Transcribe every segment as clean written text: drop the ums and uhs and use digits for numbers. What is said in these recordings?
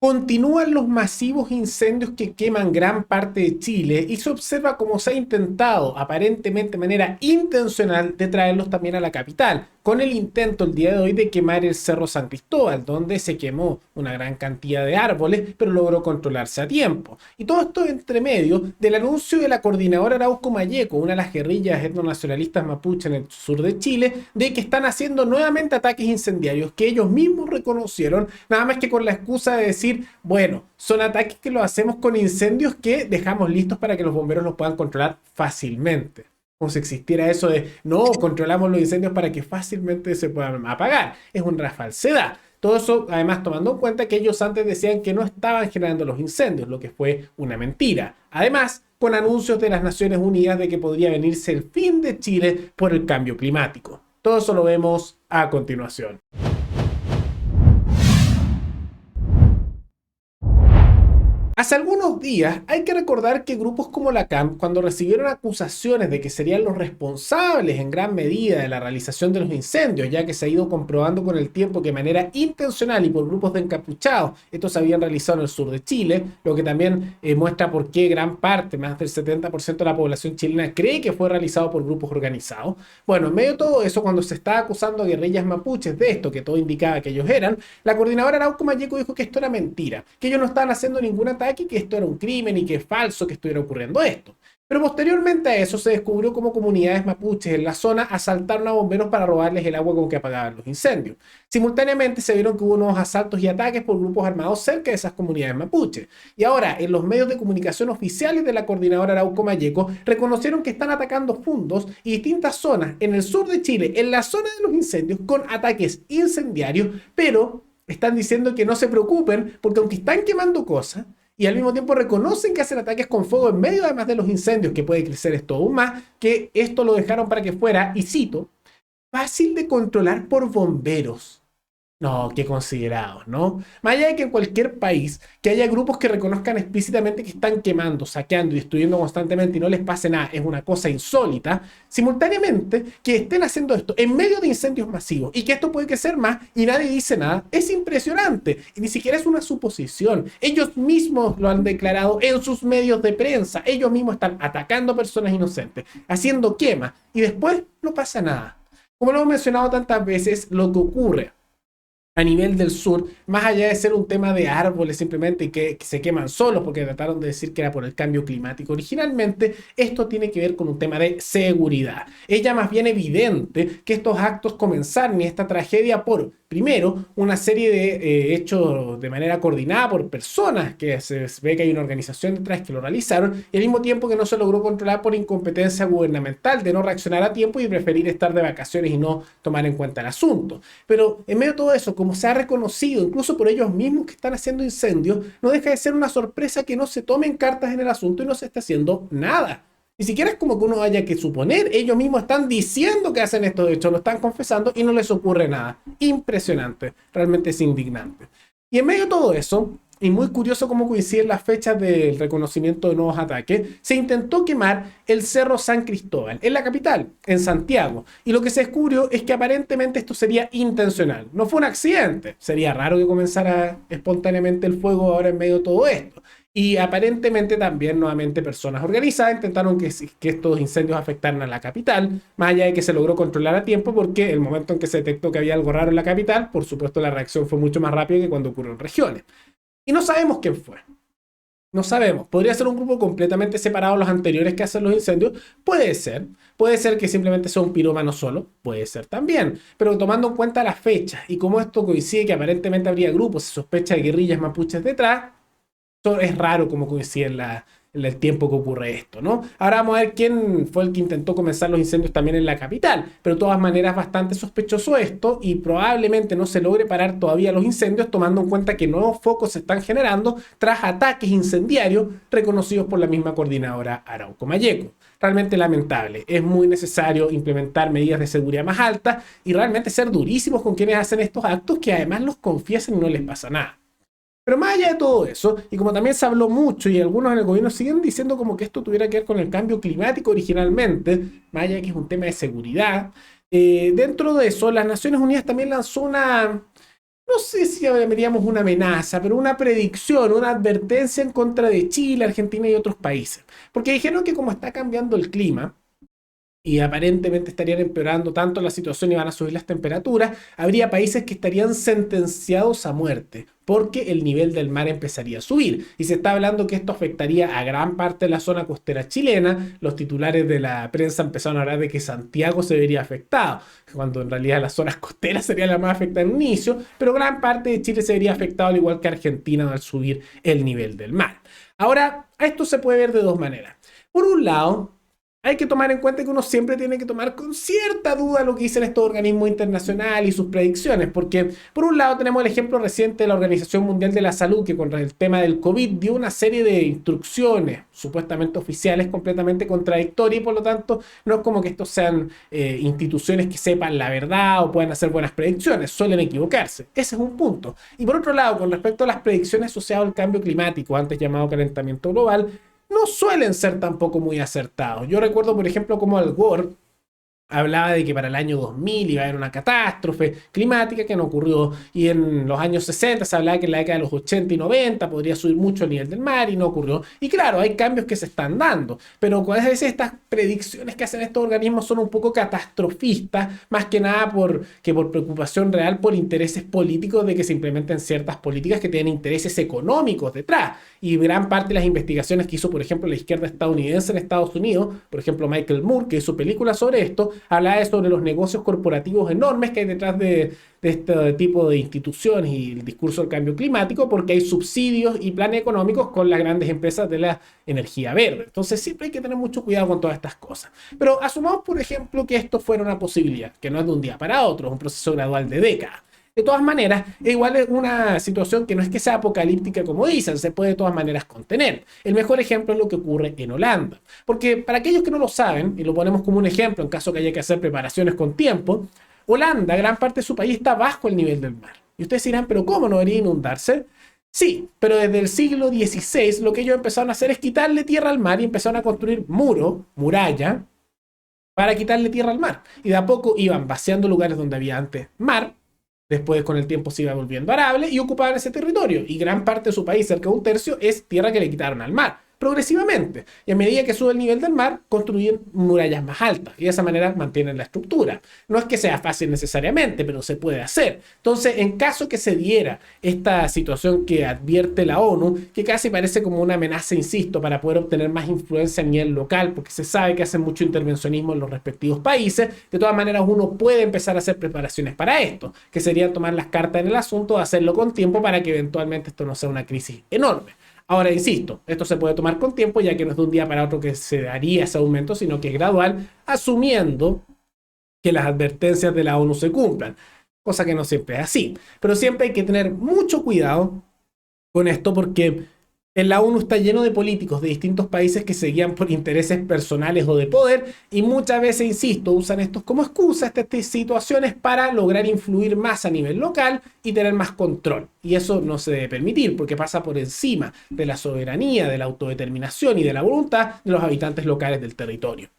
Continúan los masivos incendios que queman gran parte de Chile y se observa cómo se ha intentado, aparentemente de manera intencional, de traerlos también a la capital, con el intento el día de hoy de quemar el Cerro San Cristóbal, donde se quemó una gran cantidad de árboles, pero logró controlarse a tiempo. Y todo esto entre medio del anuncio de la coordinadora Arauco Mayeco, una de las guerrillas etnonacionalistas mapuche en el sur de Chile, de que están haciendo nuevamente ataques incendiarios que ellos mismos reconocieron, nada más que con la excusa de decir, bueno, son ataques que los hacemos con incendios que dejamos listos para que los bomberos los puedan controlar fácilmente. Como si existiera eso de, no, controlamos los incendios para que fácilmente se puedan apagar. Es una falsedad. Todo eso, además, tomando en cuenta que ellos antes decían que no estaban generando los incendios, lo que fue una mentira. Además, con anuncios de las Naciones Unidas de que podría venirse el fin de Chile por el cambio climático. Todo eso lo vemos a continuación. Hace algunos días hay que recordar que grupos como la CAM, cuando recibieron acusaciones de que serían los responsables en gran medida de la realización de los incendios, ya que se ha ido comprobando con el tiempo que de manera intencional y por grupos de encapuchados estos se habían realizado en el sur de Chile, lo que también muestra por qué gran parte, más del 70% de la población chilena, cree que fue realizado por grupos organizados. Bueno, en medio de todo eso, cuando se estaba acusando a guerrillas mapuches de esto, que todo indicaba que ellos eran, la coordinadora Arauco Mayeco dijo que esto era mentira, que ellos no estaban haciendo ningún ataque, que esto era un crimen y que es falso que estuviera ocurriendo esto. Pero posteriormente a eso se descubrió cómo comunidades mapuches en la zona asaltaron a bomberos para robarles el agua con que apagaban los incendios. Simultáneamente se vieron que hubo unos asaltos y ataques por grupos armados cerca de esas comunidades mapuches. Y ahora, en los medios de comunicación oficiales de la coordinadora Arauco Mayeco, reconocieron que están atacando fundos y distintas zonas en el sur de Chile, en la zona de los incendios, con ataques incendiarios, pero están diciendo que no se preocupen porque aunque están quemando cosas, y al mismo tiempo reconocen que hacen ataques con fuego en medio además de los incendios, que puede crecer esto aún más, que esto lo dejaron para que fuera, y cito, fácil de controlar por bomberos. No, qué considerados, ¿no? Más allá de que en cualquier país que haya grupos que reconozcan explícitamente que están quemando, saqueando y destruyendo constantemente y no les pase nada, es una cosa insólita. Simultáneamente, que estén haciendo esto en medio de incendios masivos y que esto puede crecer más y nadie dice nada, es impresionante. Y ni siquiera es una suposición. Ellos mismos lo han declarado en sus medios de prensa. Ellos mismos están atacando a personas inocentes, haciendo quema y después no pasa nada. Como lo hemos mencionado tantas veces, lo que ocurre a nivel del sur, más allá de ser un tema de árboles simplemente y que se queman solos porque trataron de decir que era por el cambio climático originalmente, esto tiene que ver con un tema de seguridad. Es ya más bien evidente que estos actos comenzaron y esta tragedia por, primero, una serie de hechos de manera coordinada por personas que se ve que hay una organización detrás que lo realizaron y al mismo tiempo que no se logró controlar por incompetencia gubernamental de no reaccionar a tiempo y preferir estar de vacaciones y no tomar en cuenta el asunto. Pero en medio de todo eso, como se ha reconocido incluso por ellos mismos que están haciendo incendios, no deja de ser una sorpresa que no se tomen cartas en el asunto y no se esté haciendo nada. Ni siquiera es como que uno haya que suponer, ellos mismos están diciendo que hacen estos hechos, lo están confesando y no les ocurre nada. Impresionante, realmente es indignante. Y en medio de todo eso, y muy curioso cómo coinciden las fechas del reconocimiento de nuevos ataques, se intentó quemar el Cerro San Cristóbal, en la capital, en Santiago. Y lo que se descubrió es que aparentemente esto sería intencional. No fue un accidente. Sería raro que comenzara espontáneamente el fuego ahora en medio de todo esto. Y aparentemente también nuevamente personas organizadas intentaron que estos incendios afectaran a la capital, más allá de que se logró controlar a tiempo porque el momento en que se detectó que había algo raro en la capital, por supuesto la reacción fue mucho más rápida que cuando ocurrió en regiones. Y no sabemos quién fue. No sabemos. ¿Podría ser un grupo completamente separado de los anteriores que hacen los incendios? Puede ser. Puede ser que simplemente sea un pirómano solo. Puede ser también. Pero tomando en cuenta las fechas y cómo esto coincide que aparentemente habría grupos, se sospecha de guerrillas mapuches detrás, es raro cómo coincide en el tiempo que ocurre esto, ¿no? Ahora vamos a ver quién fue el que intentó comenzar los incendios también en la capital, pero de todas maneras bastante sospechoso esto y probablemente no se logre parar todavía los incendios tomando en cuenta que nuevos focos se están generando tras ataques incendiarios reconocidos por la misma coordinadora Arauco Mayeco. Realmente lamentable, es muy necesario implementar medidas de seguridad más altas y realmente ser durísimos con quienes hacen estos actos que además los confiesan y no les pasa nada. Pero más allá de todo eso, y como también se habló mucho y algunos en el gobierno siguen diciendo como que esto tuviera que ver con el cambio climático originalmente, más allá de que es un tema de seguridad, dentro de eso las Naciones Unidas también lanzó no sé si llamaríamos una amenaza, pero una predicción, una advertencia en contra de Chile, Argentina y otros países. Porque dijeron que como está cambiando el clima, y aparentemente estarían empeorando tanto la situación y van a subir las temperaturas, habría países que estarían sentenciados a muerte porque el nivel del mar empezaría a subir. Y se está hablando que esto afectaría a gran parte de la zona costera chilena. Los titulares de la prensa empezaron a hablar de que Santiago se vería afectado, cuando en realidad las zonas costeras serían las más afectadas en un inicio, pero gran parte de Chile se vería afectado al igual que Argentina al subir el nivel del mar. Ahora, esto se puede ver de dos maneras. Por un lado, hay que tomar en cuenta que uno siempre tiene que tomar con cierta duda lo que dicen estos organismos internacionales y sus predicciones, porque por un lado tenemos el ejemplo reciente de la Organización Mundial de la Salud, que con el tema del COVID dio una serie de instrucciones supuestamente oficiales completamente contradictorias y por lo tanto no es como que estos sean instituciones que sepan la verdad o puedan hacer buenas predicciones, suelen equivocarse. Ese es un punto. Y por otro lado, con respecto a las predicciones asociadas al cambio climático, antes llamado calentamiento global, no suelen ser tampoco muy acertados. Yo recuerdo, por ejemplo, como Al Gore hablaba de que para el año 2000 iba a haber una catástrofe climática que no ocurrió. Y en los años 60 se hablaba que en la década de los 80 y 90 podría subir mucho el nivel del mar y no ocurrió. Y claro, hay cambios que se están dando. Pero a veces estas predicciones que hacen estos organismos son un poco catastrofistas, más que nada por preocupación real por intereses políticos de que se implementen ciertas políticas que tienen intereses económicos detrás. Y gran parte de las investigaciones que hizo, por ejemplo, la izquierda estadounidense en Estados Unidos, por ejemplo, Michael Moore, que hizo películas sobre esto, hablaba sobre los negocios corporativos enormes que hay detrás de este tipo de instituciones y el discurso del cambio climático, porque hay subsidios y planes económicos con las grandes empresas de la energía verde. Entonces siempre hay que tener mucho cuidado con todas estas cosas. Pero asumamos, por ejemplo, que esto fuera una posibilidad, que no es de un día para otro, es un proceso gradual de décadas. De todas maneras, igual es una situación que no es que sea apocalíptica como dicen, se puede de todas maneras contener. El mejor ejemplo es lo que ocurre en Holanda. Porque para aquellos que no lo saben, y lo ponemos como un ejemplo en caso que haya que hacer preparaciones con tiempo, Holanda, gran parte de su país está bajo el nivel del mar. Y ustedes dirán, ¿pero cómo no debería inundarse? Sí, pero desde el siglo XVI lo que ellos empezaron a hacer es quitarle tierra al mar y empezaron a construir muralla, para quitarle tierra al mar. Y de a poco iban vaciando lugares donde había antes mar. Después, con el tiempo, se iba volviendo arable y ocupaban ese territorio. Y gran parte de su país, cerca de un tercio, es tierra que le quitaron al mar, progresivamente. Y a medida que sube el nivel del mar, construyen murallas más altas. Y de esa manera mantienen la estructura. No es que sea fácil necesariamente, pero se puede hacer. Entonces, en caso que se diera esta situación que advierte la ONU, que casi parece como una amenaza, insisto, para poder obtener más influencia a nivel local, porque se sabe que hacen mucho intervencionismo en los respectivos países, de todas maneras uno puede empezar a hacer preparaciones para esto, que sería tomar las cartas en el asunto, hacerlo con tiempo para que eventualmente esto no sea una crisis enorme. Ahora, insisto, esto se puede tomar con tiempo, ya que no es de un día para otro que se daría ese aumento, sino que es gradual, asumiendo que las advertencias de la ONU se cumplan, cosa que no siempre es así. Pero siempre hay que tener mucho cuidado con esto porque en la ONU está lleno de políticos de distintos países que se guían por intereses personales o de poder y muchas veces, insisto, usan estos como excusa, estas situaciones para lograr influir más a nivel local y tener más control. Y eso no se debe permitir porque pasa por encima de la soberanía, de la autodeterminación y de la voluntad de los habitantes locales del territorio.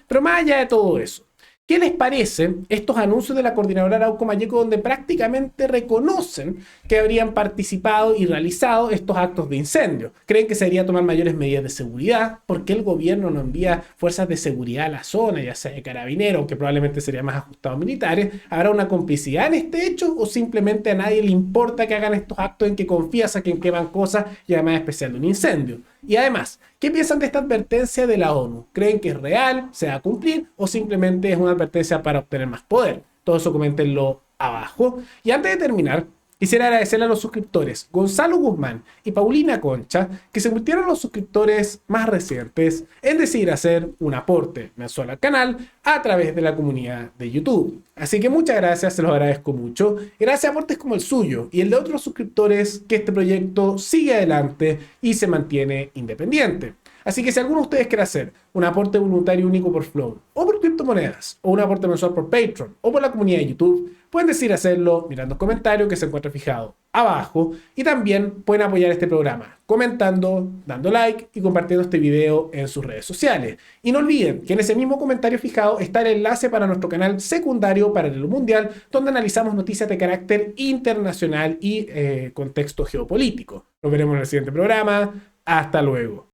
Pero más allá de todo eso, ¿qué les parece estos anuncios de la coordinadora Arauco Mayeco donde prácticamente reconocen que habrían participado y realizado estos actos de incendio? ¿Creen que se debería tomar mayores medidas de seguridad? ¿Por qué el gobierno no envía fuerzas de seguridad a la zona, ya sea de carabineros, aunque probablemente sería más ajustado a militares? ¿Habrá una complicidad en este hecho o simplemente a nadie le importa que hagan estos actos en que confían, saquen, queman cosas y además especial de un incendio? Y además, ¿qué piensan de esta advertencia de la ONU? ¿Creen que es real, se va a cumplir o simplemente es una advertencia para obtener más poder? Todo eso coméntenlo abajo. Y antes de terminar, quisiera agradecerle a los suscriptores Gonzalo Guzmán y Paulina Concha, que se convirtieron en los suscriptores más recientes en decidir hacer un aporte mensual al canal a través de la comunidad de YouTube. Así que muchas gracias, se los agradezco mucho. Gracias a aportes como el suyo y el de otros suscriptores que este proyecto sigue adelante y se mantiene independiente. Así que si alguno de ustedes quiere hacer un aporte voluntario único por Flow, o por criptomonedas, o un aporte mensual por Patreon, o por la comunidad de YouTube, pueden decir hacerlo mirando el comentario que se encuentra fijado abajo, y también pueden apoyar este programa comentando, dando like y compartiendo este video en sus redes sociales. Y no olviden que en ese mismo comentario fijado está el enlace para nuestro canal secundario Paralelo Mundial, donde analizamos noticias de carácter internacional y contexto geopolítico. Nos veremos en el siguiente programa. Hasta luego.